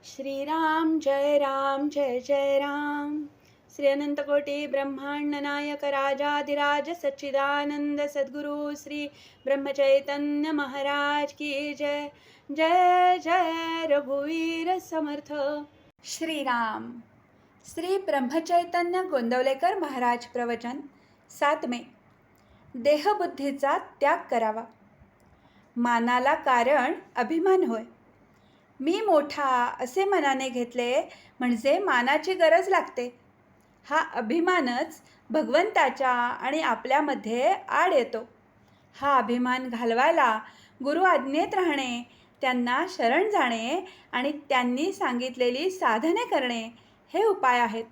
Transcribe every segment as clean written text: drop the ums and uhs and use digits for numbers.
श्रीराम जय जय राम. श्री अनंतकोटी ब्रह्मांड नायक राजाधिराज सच्चिदानंद सद्गुरु श्री ब्रह्मचैतन्य महाराज की जय. जय जय रघुवीर समर्थ. श्रीराम. श्री ब्रह्मचैतन्य गोंदवलेकर महाराज प्रवचन 7 मे. देहबुद्धीचा त्याग करावा. मानाला कारण अभिमान होय. मी मोठा असे मनाने घेतले म्हणजे मानाची गरज लागते. हा अभिमानच भगवंताच्या आणि आपल्यामध्ये आड येतो. हा अभिमान घालवायला गुरु आज्ञेत राहणे, त्यांना शरण जाणे आणि त्यांनी सांगितलेली साधने करणे हे उपाय आहेत.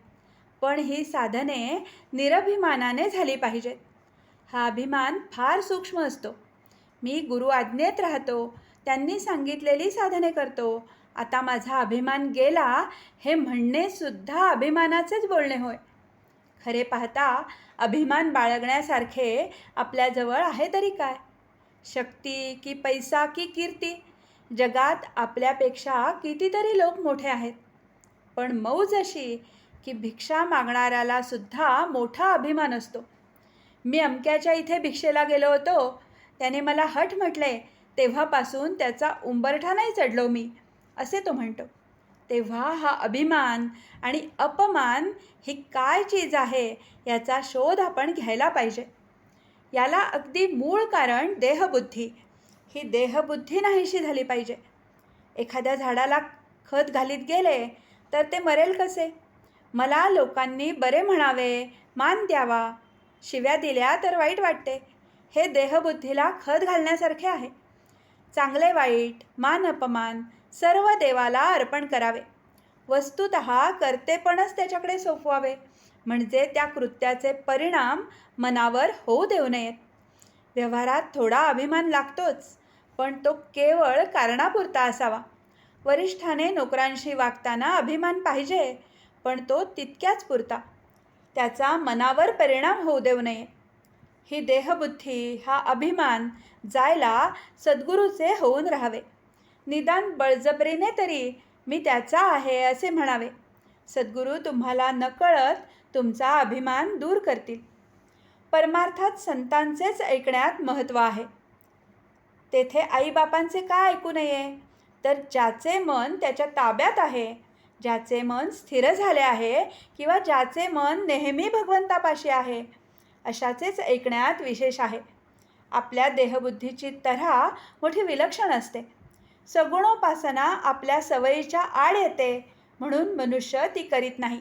पण ही साधने निरभिमानाने झाली पाहिजेत. हा अभिमान फार सूक्ष्म असतो. मी गुरु आज्ञेत राहतो, त्यांनी सांगितलेली साधने करतो, आता माझा अभिमान गेला हे म्हणणे सुद्धा अभिमानाचेच बोलणे होय. खरे पाहता अभिमान बाळगण्यासारखे आपल्याजवळ आहे तरी काय? शक्ती की पैसा की कीर्ती? जगात आपल्यापेक्षा कितीतरी लोक मोठे आहेत. पण मौज अशी की भिक्षा मागणाऱ्याला सुद्धा मोठा अभिमान असतो. मी अमक्याच्या इथे भिक्षेला गेलो होतो, त्याने मला हट म्हटले, तेव्हापासून त्याचा उंबरठा नाही चढलो मी, असे तो म्हणतो. तेव्हा हा अभिमान आणि अपमान ही काय चीज आहे याचा शोध आपण घ्यायला पाहिजे. याला अगदी मूळ कारण देहबुद्धी. ही देहबुद्धी नाहीशी झाली पाहिजे. एखाद्या झाडाला खत घालीत गेले तर ते मरेल कसे? मला लोकांनी बरे म्हणावे, मान द्यावा, शिव्या दिल्या तर वाईट वाटते. हे देहबुद्धीला खत घालण्यासारखे आहे. चांगले वाईट, मान अपमान सर्व देवाला अर्पण करावे. वस्तुतः कर्तेपणच त्याच्याकडे सोपवावे, म्हणजे त्या कृत्याचे परिणाम मनावर होऊ देऊ नयेत. व्यवहारात थोडा अभिमान लागतोच, पण तो केवळ कारणापुरता असावा. वरिष्ठाने नोकरांशी वागताना अभिमान पाहिजे, पण तो तितक्याच पुरता. त्याचा मनावर परिणाम होऊ देऊ नये. ही देहबुद्धी, हा अभिमान जायला सद्गुरूचे होऊन राहावे. निदान बळजबरीने तरी मी त्याचा आहे असे म्हणावे. सद्गुरू तुम्हाला नकळत तुमचा अभिमान दूर करतील. परमार्थात संतांचेच ऐकण्यात महत्त्व आहे. तेथे आईबापांचे का ऐकू नये? तर ज्याचे मन त्याच्या ताब्यात आहे, ज्याचे मन स्थिर झाले आहे किंवा ज्याचे मन नेहमी भगवंतापाशी आहे, अशाचेच ऐकण्यात विशेष आहे. आपल्या देहबुद्धीची तऱ्हा मोठी विलक्षण असते. सगुणोपासना आपल्या सवयीच्या आड येते म्हणून मनुष्य ती करीत नाही.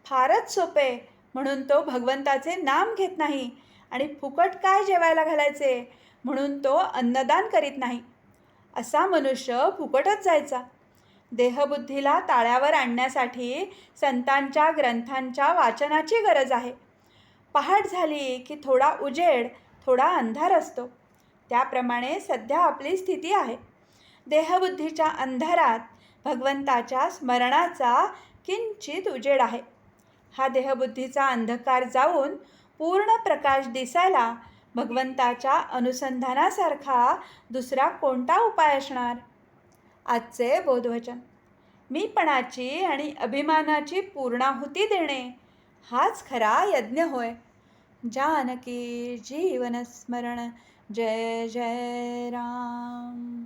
फारच सोपे म्हणून तो भगवंताचे नाम घेत नाही आणि फुकट काय जेवायला घालायचे म्हणून तो अन्नदान करीत नाही. असा मनुष्य फुकटच जायचा. देहबुद्धीला ताळ्यावर आणण्यासाठी संतांच्या ग्रंथांच्या वाचनाची गरज आहे. पहाट झाली की थोडा उजेड, थोडा अंधार असतो. त्याप्रमाणे सध्या आपली स्थिती आहे. देहबुद्धीच्या अंधारात भगवंताच्या स्मरणाचा किंचित उजेड आहे. हा देहबुद्धीचा अंधकार जाऊन पूर्ण प्रकाश दिसायला भगवंताच्या अनुसंधानासारखा दुसरा कोणता उपाय असणार? आजचे बोधवचन. मीपणाची आणि अभिमानाची पूर्णाहुती देणे हाच खरा यज्ञ होय. जानकी जीवन स्मरण. जय जय राम.